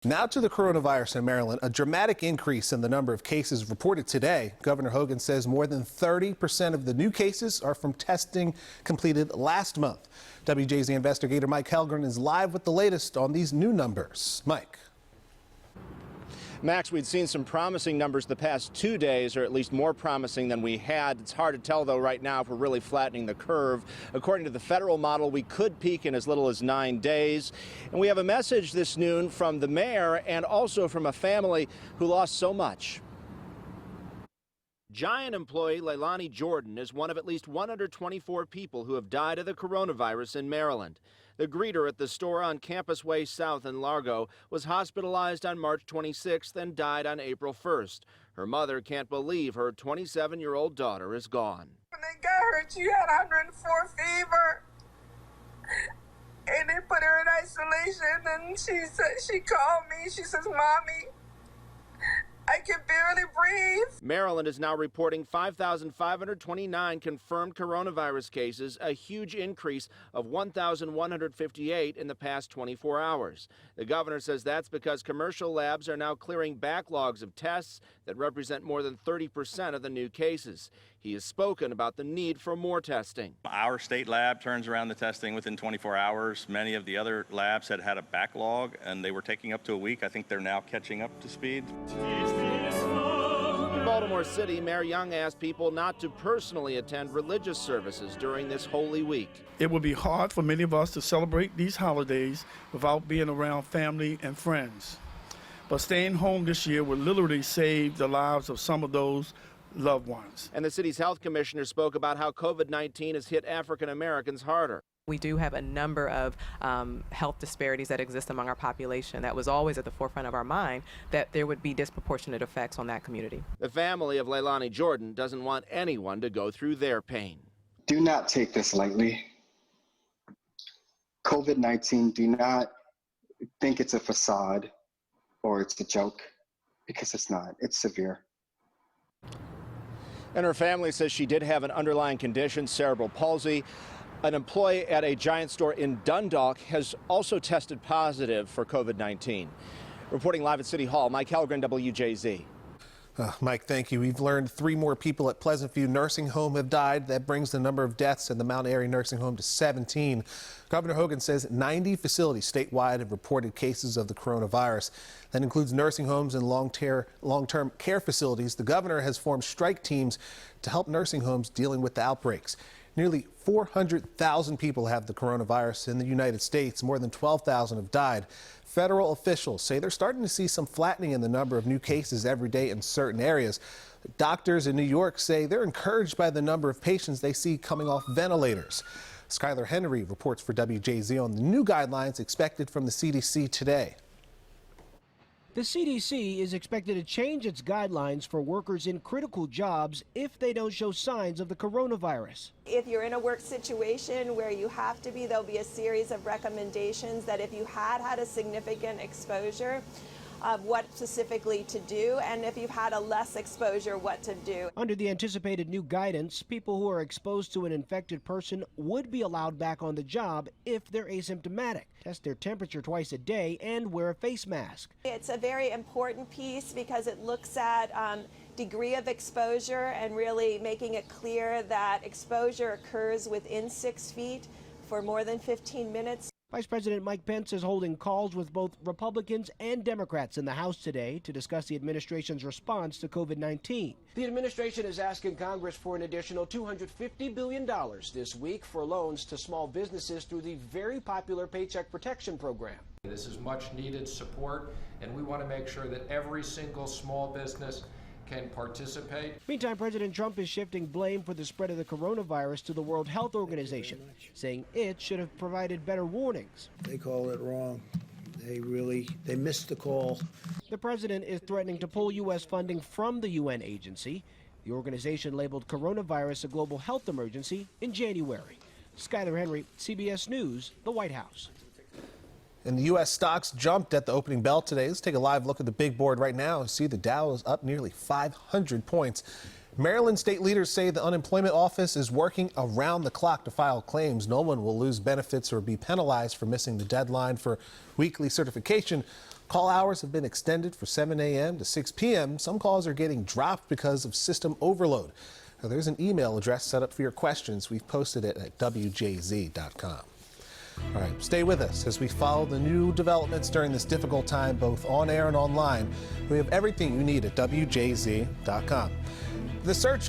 Now to the coronavirus in Maryland. A dramatic increase in the number of cases reported today. Governor Hogan says more than 30% of the new cases are from testing completed last month. WJZ investigator Mike Helgren is live with the latest on these new numbers. Mike. Max, we'd seen some promising numbers the past 2 days, or at least more promising than we had. It's hard to tell, though, right now if we're really flattening the curve. According to the federal model, we could peak in as little as 9 days. And we have a message this noon from the mayor and also from a family who lost so much. Giant employee Leilani Jordan is one of at least 124 people who have died of the coronavirus in Maryland. The greeter at the store on Campus Way South in Largo was hospitalized on March 26th and died on April 1st. Her mother can't believe her 27-year-old daughter is gone. When they got her, she had 104 fever. And they put her in isolation, and she called me. She says, "Mommy, I can barely breathe." Maryland is now reporting 5,529 confirmed coronavirus cases, a huge increase of 1,158 in the past 24 hours. The governor says that's because commercial labs are now clearing backlogs of tests that represent more than 30% of the new cases. He has spoken about the need for more testing. Our state lab turns around the testing within 24 hours. Many of the other labs had a backlog, and they were taking up to a week. I think they're now catching up to speed. In Baltimore City, Mayor Young asked people not to personally attend religious services during this Holy Week. It would be hard for many of us to celebrate these holidays without being around family and friends. But staying home this year would literally save the lives of some of those loved ones. And the city's health commissioner spoke about how COVID-19 has hit African Americans harder. We do have a number of health disparities that exist among our population. That was always at the forefront of our mind, that there would be disproportionate effects on that community. The family of Leilani Jordan doesn't want anyone to go through their pain. Do not take this lightly. COVID-19, do not think it's a facade or it's a joke, because it's not. It's severe. And her family says she did have an underlying condition, cerebral palsy. An employee at a Giant store in Dundalk has also tested positive for COVID-19. Reporting live at City Hall, Mike Helgren, WJZ. Mike, thank you. We've learned 3 more people at Pleasant View Nursing Home have died. That brings the number of deaths in the Mount Airy Nursing Home to 17. Governor Hogan says 90 facilities statewide have reported cases of the coronavirus. That includes nursing homes and long-term care facilities. The governor has formed strike teams to help nursing homes dealing with the outbreaks. Nearly 400,000 people have the coronavirus in the United States. More than 12,000 have died. Federal officials say they're starting to see some flattening in the number of new cases every day in certain areas. Doctors in New York say they're encouraged by the number of patients they see coming off ventilators. Skylar Henry reports for WJZ on the new guidelines expected from the CDC today. The CDC is expected to change its guidelines for workers in critical jobs if they don't show signs of the coronavirus. If you're in a work situation where you have to be, there'll be a series of recommendations that if you had a significant exposure, of what specifically to do, and if you've had a less exposure, what to do. Under the anticipated new guidance, people who are exposed to an infected person would be allowed back on the job if they're asymptomatic, test their temperature twice a day, and wear a face mask. It's a very important piece because it looks at degree of exposure and really making it clear that exposure occurs within 6 feet for more than 15 minutes. Vice President Mike Pence is holding calls with both Republicans and Democrats in the House today to discuss the administration's response to COVID-19. The administration is asking Congress for an additional $250 billion this week for loans to small businesses through the very popular Paycheck Protection Program. This is much needed support, and we want to make sure that every single small business can participate. Meantime, President Trump is shifting blame for the spread of the coronavirus to the World Health Organization, saying it should have provided better warnings. They call it wrong. They missed the call. The president is threatening to pull U.S. funding from the UN agency. The organization labeled coronavirus a global health emergency in January. Skylar Henry, CBS News, the White House. And the U.S. stocks jumped at the opening bell today. Let's take a live look at the big board right now and see the Dow is up nearly 500 points. Maryland state leaders say the unemployment office is working around the clock to file claims. No one will lose benefits or be penalized for missing the deadline for weekly certification. Call hours have been extended for 7 a.m. to 6 p.m. Some calls are getting dropped because of system overload. Now, there's an email address set up for your questions. We've posted it at WJZ.com. All right, stay with us as we follow the new developments during this difficult time, both on air and online. We have everything you need at WJZ.com. The search